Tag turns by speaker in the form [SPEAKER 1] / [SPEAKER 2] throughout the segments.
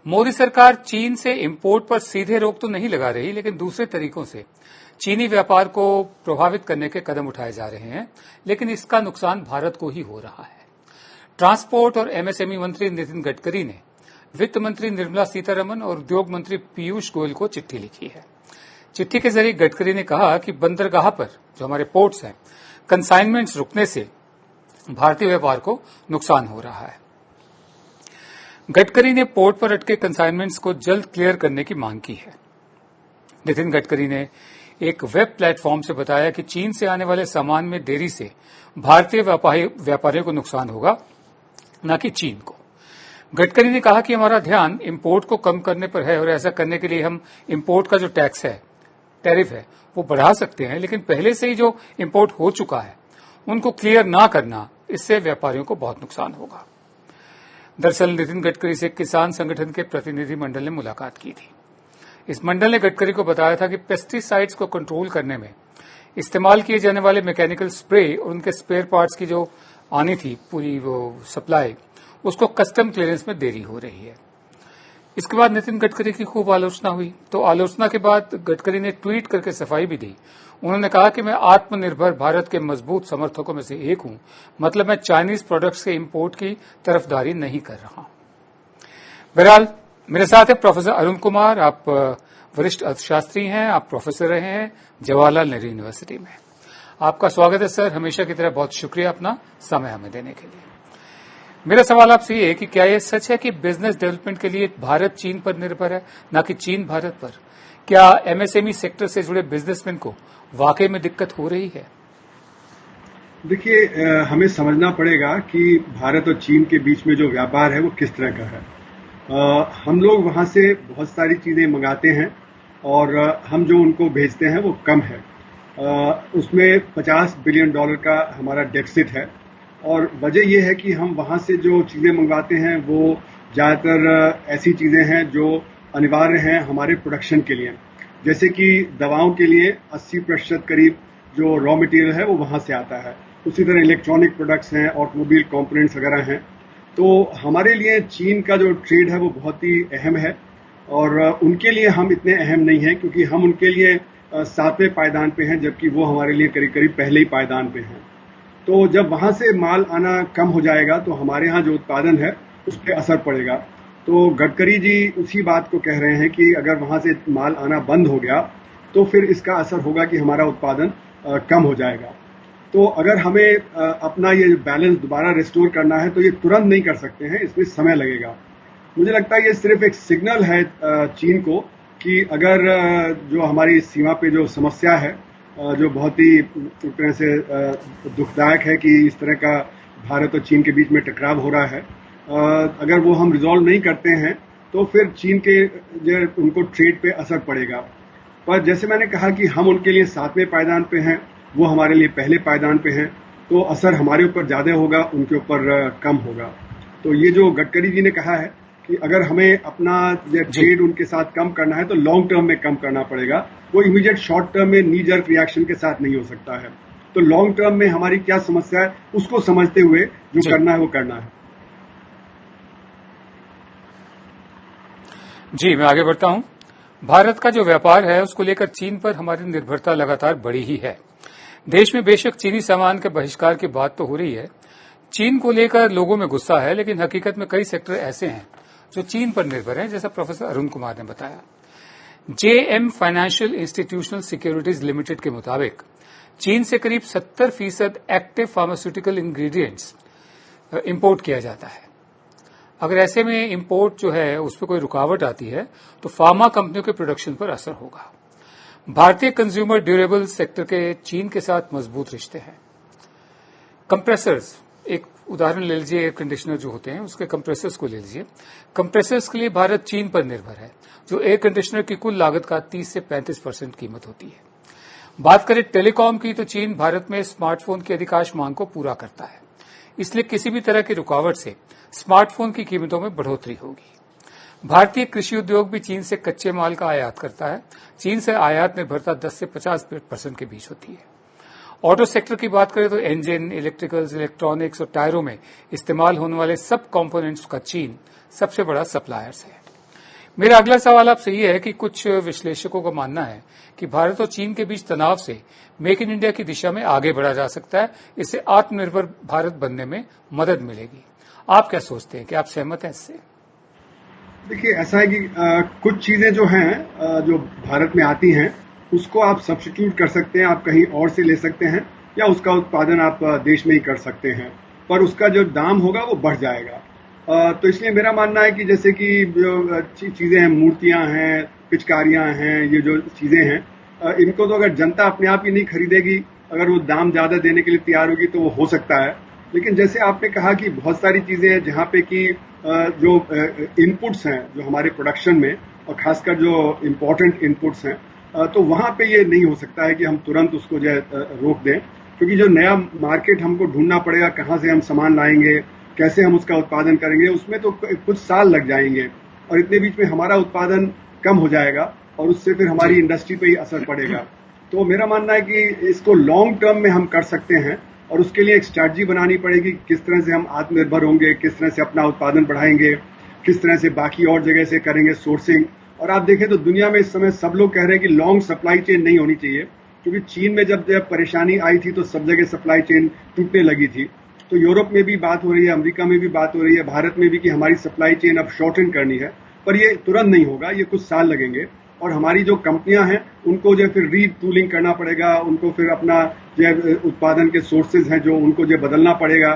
[SPEAKER 1] मोदी सरकार चीन से इंपोर्ट पर सीधे रोक तो नहीं लगा रही, लेकिन दूसरे तरीकों से चीनी व्यापार को प्रभावित करने के कदम उठाए जा रहे हैं, लेकिन इसका नुकसान भारत को ही हो रहा है। ट्रांसपोर्ट और एमएसएमई मंत्री नितिन गडकरी ने वित्त मंत्री निर्मला सीतारमण और उद्योग मंत्री पीयूष गोयल को चिट्ठी लिखी है। चिट्ठी के जरिए गडकरी ने कहा कि बंदरगाह पर जो हमारे पोर्ट्स हैं, कंसाइनमेंट्स रुकने से भारतीय व्यापार को नुकसान हो रहा है। गडकरी ने पोर्ट पर अटके कंसाइनमेंट्स को जल्द क्लियर करने की मांग की है। नितिन गडकरी ने एक वेब प्लेटफॉर्म से बताया कि चीन से आने वाले सामान में देरी से भारतीय व्यापारियों को नुकसान होगा, न कि चीन को। गडकरी ने कहा कि हमारा ध्यान इंपोर्ट को कम करने पर है और ऐसा करने के लिए हम इंपोर्ट का जो टैक्स है, टैरिफ है, वो बढ़ा सकते हैं, लेकिन पहले से ही जो इंपोर्ट हो चुका है उनको क्लियर ना करना, इससे व्यापारियों को बहुत नुकसान होगा। दरअसल नितिन गडकरी से किसान संगठन के प्रतिनिधि मंडल ने मुलाकात की थी। इस मंडल ने गडकरी को बताया था कि पेस्टिसाइड्स को कंट्रोल करने में इस्तेमाल किए जाने वाले मैकेनिकल स्प्रे और उनके स्पेयर पार्ट्स की जो आनी थी पूरी वो सप्लाई, उसको कस्टम क्लियरेंस में देरी हो रही है। इसके बाद नितिन गडकरी की खूब आलोचना हुई, तो आलोचना के बाद गडकरी ने ट्वीट करके सफाई भी दी। उन्होंने कहा कि मैं आत्मनिर्भर भारत के मजबूत समर्थकों में से एक हूं, मतलब मैं चाइनीज प्रोडक्ट्स के इंपोर्ट की तरफदारी नहीं कर रहा हूं। बहरहाल मेरे साथ है प्रोफेसर अरुण कुमार। आप वरिष्ठ अर्थशास्त्री हैं, आप प्रोफेसर रहे हैं जवाहरलाल नेहरू यूनिवर्सिटी में। आपका स्वागत है सर। हमेशा की तरह बहुत शुक्रिया अपना समय हमें देने के लिए। मेरा सवाल आपसे ये है कि क्या ये सच है कि बिजनेस डेवलपमेंट के लिए भारत चीन पर निर्भर है, न कि चीन भारत पर? क्या एमएसएमई सेक्टर से जुड़े बिजनेसमैन को वाकई में दिक्कत हो रही है?
[SPEAKER 2] देखिए, हमें समझना पड़ेगा कि भारत और चीन के बीच में जो व्यापार है वो किस तरह का है। हम लोग वहां से बहुत सारी चीजें मंगाते हैं और हम जो उनको भेजते हैं वो कम है। उसमें $50 बिलियन का हमारा डेफिसिट है और वजह यह है कि हम वहां से जो चीजें मंगवाते हैं वो ज्यादातर ऐसी चीजें हैं जो अनिवार्य हैं हमारे प्रोडक्शन के लिए। जैसे कि दवाओं के लिए 80% करीब जो रॉ मटेरियल है वो वहां से आता है। उसी तरह इलेक्ट्रॉनिक प्रोडक्ट्स हैं, ऑटोमोबाइल कंपोनेंट्स वगैरह हैं। तो हमारे लिए चीन का जो ट्रेड है वो बहुत ही अहम है और उनके लिए हम इतने अहम नहीं हैं, क्योंकि हम उनके लिए 7वें पायदान पे हैं, जबकि वो हमारे लिए करीब करीब पहले ही पायदान पे हैं। तो जब वहां से माल आना कम हो जाएगा तो हमारे यहाँ जो उत्पादन है उस पर असर पड़ेगा। तो गडकरी जी उसी बात को कह रहे हैं कि अगर वहां से माल आना बंद हो गया तो फिर इसका असर होगा कि हमारा उत्पादन कम हो जाएगा। तो अगर हमें अपना ये बैलेंस दोबारा रिस्टोर करना है तो ये तुरंत नहीं कर सकते हैं, इसमें समय लगेगा। मुझे लगता है ये सिर्फ एक सिग्नल है चीन को कि अगर जो हमारी सीमा पे जो समस्या है, जो बहुत ही एक तरह से दुखदायक है कि इस तरह का भारत और चीन के बीच में टकराव हो रहा है, अगर वो हम रिजॉल्व नहीं करते हैं तो फिर चीन के जो उनको ट्रेड पे असर पड़ेगा। पर जैसे मैंने कहा कि हम उनके लिए 7वें पायदान पे हैं, वो हमारे लिए पहले पायदान पे हैं, तो असर हमारे ऊपर ज्यादा होगा, उनके ऊपर कम होगा। तो ये जो गडकरी जी ने कहा है कि अगर हमें अपना ट्रेड उनके साथ कम करना है तो लॉन्ग टर्म में कम करना पड़ेगा, वो इमीडिएट शॉर्ट टर्म में नी जर्क रिएक्शन के साथ नहीं हो सकता है। तो लॉन्ग टर्म में हमारी क्या समस्या है उसको समझते हुए जो करना है वो करना है।
[SPEAKER 1] जी, मैं आगे बढ़ता हूं। भारत का जो व्यापार है उसको लेकर चीन पर हमारी निर्भरता लगातार बढ़ी ही है। देश में बेशक चीनी सामान के बहिष्कार की बात तो हो रही है, चीन को लेकर लोगों में गुस्सा है, लेकिन हकीकत में कई सेक्टर ऐसे हैं जो चीन पर निर्भर हैं, जैसा प्रोफेसर अरुण कुमार ने बताया। JM financial institutional securities limited के मुताबिक चीन से करीब 70% एक्टिव फार्मास्यूटिकल इंग्रेडिएंट्स इंपोर्ट किया जाता है। अगर ऐसे में इंपोर्ट जो है उस पर कोई रुकावट आती है तो फार्मा कंपनियों के प्रोडक्शन पर असर होगा। भारतीय कंज्यूमर ड्यूरेबल सेक्टर के चीन के साथ मजबूत रिश्ते हैं। कंप्रेसर्स, एक उदाहरण ले लीजिए, एयर कंडीशनर जो होते हैं उसके कंप्रेसर्स को ले लीजिए। कंप्रेसर्स के लिए भारत चीन पर निर्भर है, जो एयर कंडीशनर की कुल लागत का 30 से 35% कीमत होती है। बात करें टेलीकॉम की तो चीन भारत में स्मार्टफोन की अधिकांश मांग को पूरा करता है, इसलिए किसी भी तरह की रुकावट से स्मार्टफोन की कीमतों में बढ़ोतरी होगी। भारतीय कृषि उद्योग भी चीन से कच्चे माल का आयात करता है। चीन से आयात निर्भरता 10 से 50% के बीच होती है। ऑटो सेक्टर की बात करें तो इंजन, इलेक्ट्रिकल्स, इलेक्ट्रॉनिक्स और टायरों में इस्तेमाल होने वाले सब कंपोनेंट्स का चीन सबसे बड़ा सप्लायर्स है। मेरा अगला सवाल आपसे ये है कि कुछ विश्लेषकों का मानना है कि भारत और चीन के बीच तनाव से मेक इन इंडिया की दिशा में आगे बढ़ा जा सकता है, इससे आत्मनिर्भर भारत बनने में मदद मिलेगी। आप क्या सोचते हैं, कि आप सहमत हैं इससे?
[SPEAKER 2] देखिए, ऐसा है कि कुछ चीजें जो हैं जो भारत में आती हैं उसको आप सब्स्टिट्यूट कर सकते हैं, आप कहीं और से ले सकते हैं या उसका उत्पादन आप देश में ही कर सकते हैं, पर उसका जो दाम होगा वो बढ़ जाएगा। तो इसलिए मेरा मानना है कि जैसे कि जो चीजें हैं, मूर्तियां हैं, पिचकारियां हैं, ये जो चीजें हैं, इनको तो अगर जनता अपने आप ही नहीं खरीदेगी, अगर वो दाम ज्यादा देने के लिए तैयार होगी तो वो हो सकता है। लेकिन जैसे आपने कहा कि बहुत सारी चीजें हैं जहां पे कि जो इनपुट्स हैं जो हमारे प्रोडक्शन में, और खासकर जो इम्पोर्टेंट इनपुट्स हैं, तो वहां पे ये नहीं हो सकता है कि हम तुरंत उसको जो है रोक दें, क्योंकि जो नया मार्केट हमको ढूंढना पड़ेगा, कहां से हम सामान लाएंगे, कैसे हम उसका उत्पादन करेंगे, उसमें तो कुछ साल लग जाएंगे और इतने बीच में हमारा उत्पादन कम हो जाएगा और उससे फिर हमारी इंडस्ट्री पे ही असर पड़ेगा। तो मेरा मानना है कि इसको लॉन्ग टर्म में हम कर सकते हैं और उसके लिए एक स्ट्रैटेजी बनानी पड़ेगी, किस तरह से हम आत्मनिर्भर होंगे, किस तरह से अपना उत्पादन बढ़ाएंगे, किस तरह से बाकी और जगह से करेंगे सोर्सिंग। और आप देखें तो दुनिया में इस समय सब लोग कह रहे हैं कि लॉन्ग सप्लाई चेन नहीं होनी चाहिए, क्योंकि चीन में जब परेशानी आई थी तो सब जगह सप्लाई चेन टूटने लगी थी। तो यूरोप में भी बात हो रही है, अमेरिका में भी बात हो रही है, भारत में भी कि हमारी सप्लाई चेन अब शॉर्टन करनी है, पर ये तुरंत नहीं होगा, ये कुछ साल लगेंगे। और हमारी जो कंपनियां हैं उनको जो फिर रीटूलिंग करना पड़ेगा, उनको फिर अपना जो उत्पादन के सोर्सेज हैं जो उनको जो बदलना पड़ेगा,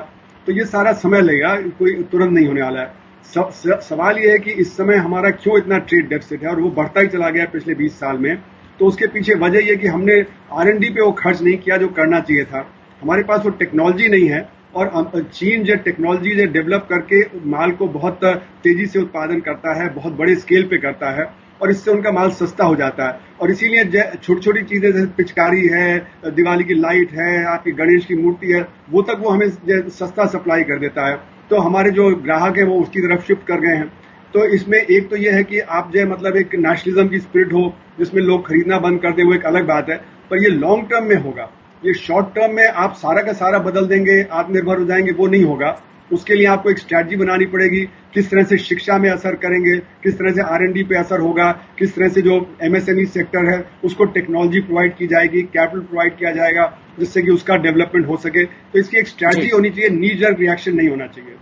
[SPEAKER 2] तो ये सारा समय लगेगा, कोई तुरंत नहीं होने वाला है। सवाल ये है कि इस समय हमारा क्यों इतना ट्रेड डेफिसिट है और वो बढ़ता ही चला गया पिछले 20 साल में। तो उसके पीछे वजह यह कि हमने R&D पे वो खर्च नहीं किया जो करना चाहिए था। हमारे पास वो टेक्नोलॉजी नहीं है और चीन जो टेक्नोलॉजी जो डेवलप करके माल को बहुत तेजी से उत्पादन करता है, बहुत बड़े स्केल पे करता है और इससे उनका माल सस्ता हो जाता है। और इसीलिए छोटी छोटी चीजें जैसे पिचकारी है, दिवाली की लाइट है, आपकी गणेश की मूर्ति है, वो तक वो हमें सस्ता सप्लाई कर देता है। तो हमारे जो ग्राहक हैं वो उसकी तरफ शिफ्ट कर गए हैं। तो इसमें एक तो ये है कि आप जो मतलब एक नेशनलिज्म की स्पिरिट हो जिसमें लोग खरीदना बंद कर दे, वो एक अलग बात है, पर ये लॉन्ग टर्म में होगा। ये शॉर्ट टर्म में आप सारा का सारा बदल देंगे, आत्मनिर्भर हो जाएंगे, वो नहीं होगा। उसके लिए आपको एक स्ट्रैटेजी बनानी पड़ेगी, किस तरह से शिक्षा में असर करेंगे, किस तरह से R&D पे असर होगा, किस तरह से जो MSME सेक्टर है उसको टेक्नोलॉजी प्रोवाइड की जाएगी, कैपिटल प्रोवाइड किया जाएगा जिससे कि उसका डेवलपमेंट हो सके। तो इसकी एक स्ट्रैटेजी होनी चाहिए, नी जर्क रिएक्शन नहीं होना चाहिए।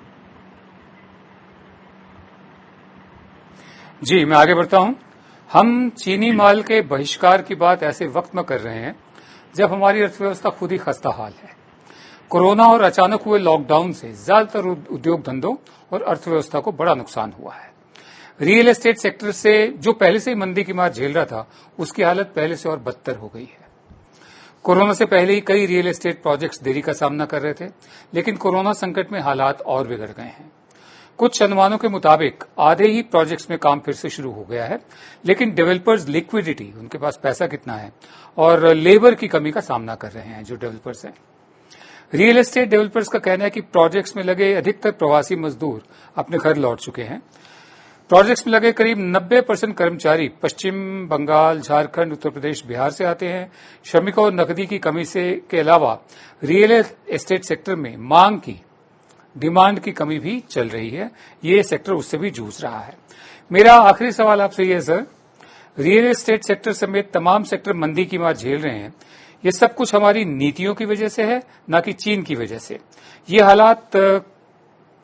[SPEAKER 1] जी, मैं आगे बढ़ता हूं। हम चीनी माल के बहिष्कार की बात ऐसे वक्त में कर रहे हैं जब हमारी अर्थव्यवस्था खुद ही खस्ता हाल है। कोरोना और अचानक हुए लॉकडाउन से ज्यादातर उद्योग धंधों और अर्थव्यवस्था को बड़ा नुकसान हुआ है। रियल एस्टेट सेक्टर से जो पहले से ही मंदी की मार झेल रहा था, उसकी हालत पहले से और बदतर हो गई है। कोरोना से पहले ही कई रियल एस्टेट प्रोजेक्ट्स देरी का सामना कर रहे थे, लेकिन कोरोना संकट में हालात और बिगड़ गए हैं। कुछ अनुमानों के मुताबिक आधे ही प्रोजेक्ट्स में काम फिर से शुरू हो गया है, लेकिन डेवलपर्स लिक्विडिटी, उनके पास पैसा कितना है, और लेबर की कमी का सामना कर रहे हैं जो डेवलपर्स हैं। रियल एस्टेट डेवलपर्स का कहना है कि प्रोजेक्ट्स में लगे अधिकतर प्रवासी मजदूर अपने घर लौट चुके हैं। प्रोजेक्ट्स में लगे करीब 90% कर्मचारी पश्चिम बंगाल, झारखंड, उत्तर प्रदेश, बिहार से आते हैं। श्रमिकों और नकदी की कमी से के अलावा रियल एस्टेट सेक्टर में मांग की, डिमांड की कमी भी चल रही है। ये सेक्टर उससे भी जूझ रहा है। मेरा आखिरी सवाल आपसे ये है सर, रियल एस्टेट सेक्टर समेत तमाम सेक्टर मंदी की मार झेल रहे हैं। ये सब कुछ हमारी नीतियों की वजह से है, ना कि चीन की वजह से। ये हालात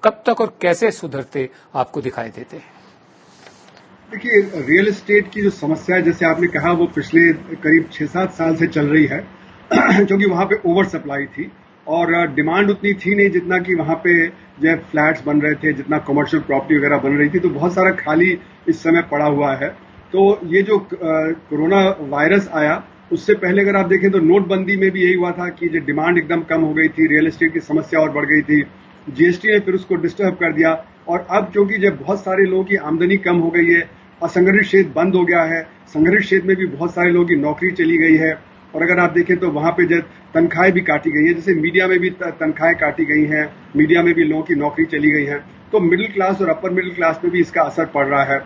[SPEAKER 1] कब तक और कैसे सुधरते आपको दिखाई देते हैं?
[SPEAKER 2] देखिए, रियल एस्टेट की जो समस्या है, जैसे आपने कहा, वो पिछले करीब 6-7 साल से चल रही है क्योंकि वहां पे ओवर सप्लाई थी और डिमांड उतनी थी नहीं जितना कि वहां पे जो फ्लैट्स बन रहे थे, जितना कमर्शियल प्रॉपर्टी वगैरह बन रही थी, तो बहुत सारा खाली इस समय पड़ा हुआ है। तो ये जो कोरोना वायरस आया, उससे पहले अगर आप देखें तो नोटबंदी में भी यही हुआ था कि जो डिमांड एकदम कम हो गई थी, रियल एस्टेट की समस्या और बढ़ गई थी। GST ने फिर उसको डिस्टर्ब कर दिया और अब क्योंकि जब बहुत सारे लोगों की आमदनी कम हो गई है, असंगठित क्षेत्र बंद हो गया है, संगठित क्षेत्र में भी बहुत सारे लोगों की नौकरी चली गई है और अगर आप देखें तो वहां पे जब तनख्वाहें भी काटी गई हैं, जैसे मीडिया में भी तनख्वाहें काटी गई हैं, मीडिया में भी लोगों की नौकरी चली गई है, तो मिडिल क्लास और अपर मिडिल क्लास में भी इसका असर पड़ रहा है।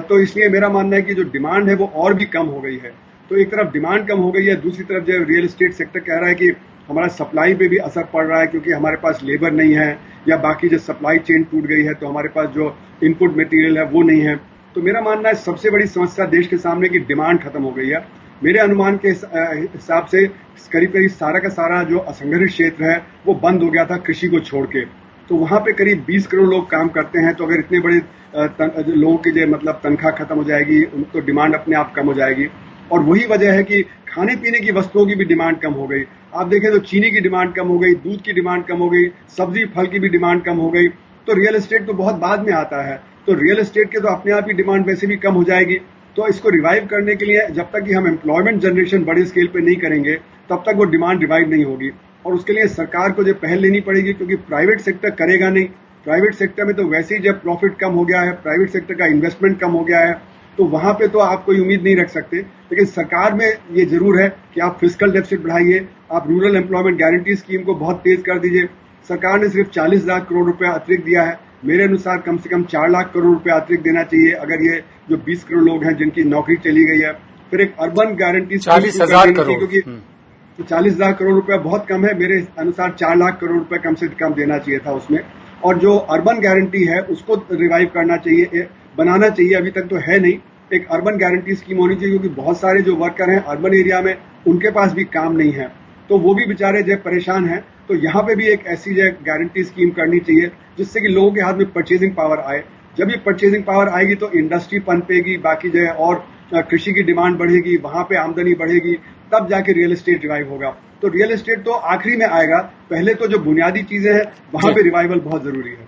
[SPEAKER 2] तो इसलिए मेरा मानना है कि जो डिमांड है वो और भी कम हो गई है। तो एक तरफ डिमांड कम हो गई है, दूसरी तरफ जो रियल एस्टेट सेक्टर कह रहा है कि हमारा सप्लाई पे भी असर पड़ रहा है क्योंकि हमारे पास लेबर नहीं है या बाकी जो सप्लाई चेन टूट गई है तो हमारे पास जो इनपुट मटेरियल है वो नहीं है। तो मेरा मानना है सबसे बड़ी समस्या देश के सामने की डिमांड खत्म हो गई है। मेरे अनुमान के हिसाब से करीब करीब सारा का सारा जो असंगठित क्षेत्र है वो बंद हो गया था कृषि को छोड़ के। तो वहां पे करीब 20 करोड़ लोग काम करते हैं। तो अगर इतने बड़े लोगों के लिए मतलब तनख्वाह खत्म हो जाएगी, तो डिमांड अपने आप कम हो जाएगी। और वही वजह है कि खाने पीने की वस्तुओं की भी डिमांड कम हो गई। आप देखें तो चीनी की डिमांड कम हो गई, दूध की डिमांड कम हो गई, सब्जी फल की भी डिमांड कम हो गई। तो रियल एस्टेट तो बहुत बाद में आता है, तो रियल एस्टेट के तो अपने आप ही डिमांड वैसे भी कम हो जाएगी। तो इसको रिवाइव करने के लिए जब तक कि हम एम्प्लॉयमेंट जनरेशन बड़े स्केल पे नहीं करेंगे तब तक वो डिमांड रिवाइव नहीं होगी। और उसके लिए सरकार को जो पहल लेनी पड़ेगी, क्योंकि प्राइवेट सेक्टर करेगा नहीं। प्राइवेट सेक्टर में तो वैसे ही जब प्रॉफिट कम हो गया है, प्राइवेट सेक्टर का इन्वेस्टमेंट कम हो गया है, तो वहां पे तो आप कोई उम्मीद नहीं रख सकते। लेकिन सरकार में ये जरूर है कि आप फिस्कल डेफिसिट बढ़ाइए, आप रूरल एम्प्लॉयमेंट गारंटी स्कीम को बहुत तेज कर दीजिए। सरकार ने सिर्फ 40 लाख करोड़ रुपया अतिरिक्त दिया है। मेरे अनुसार कम से कम 4 लाख करोड़ रुपया अतिरिक्त देना चाहिए अगर ये जो 20 करोड़ लोग हैं जिनकी नौकरी चली गई है। फिर एक अर्बन गारंटी
[SPEAKER 1] 40,000 करोड़,
[SPEAKER 2] क्योंकि 40 लाख करोड़ रुपया बहुत कम है। मेरे अनुसार 4 लाख करोड़ रुपया कम से कम देना चाहिए था उसमें। और जो अर्बन गारंटी है उसको रिवाइव करना चाहिए, बनाना चाहिए। अभी तक तो है नहीं। एक अर्बन गारंटी स्कीम होनी चाहिए, क्योंकि बहुत सारे जो वर्कर हैं अर्बन एरिया में उनके पास भी काम नहीं है, तो वो भी बेचारे जो परेशान हैं। तो यहाँ पे भी एक ऐसी जो गारंटी स्कीम करनी चाहिए जिससे कि लोगों के हाथ में परचेजिंग पावर आए। जब ये परचेजिंग पावर आएगी तो इंडस्ट्री पनपेगी, बाकी जो है और कृषि की डिमांड बढ़ेगी, वहां पे आमदनी बढ़ेगी, तब जाके रियल एस्टेट रिवाइव होगा। तो रियल एस्टेट तो आखिरी में आएगा, पहले तो जो बुनियादी चीजें हैं वहां पे रिवाइवल बहुत जरूरी है।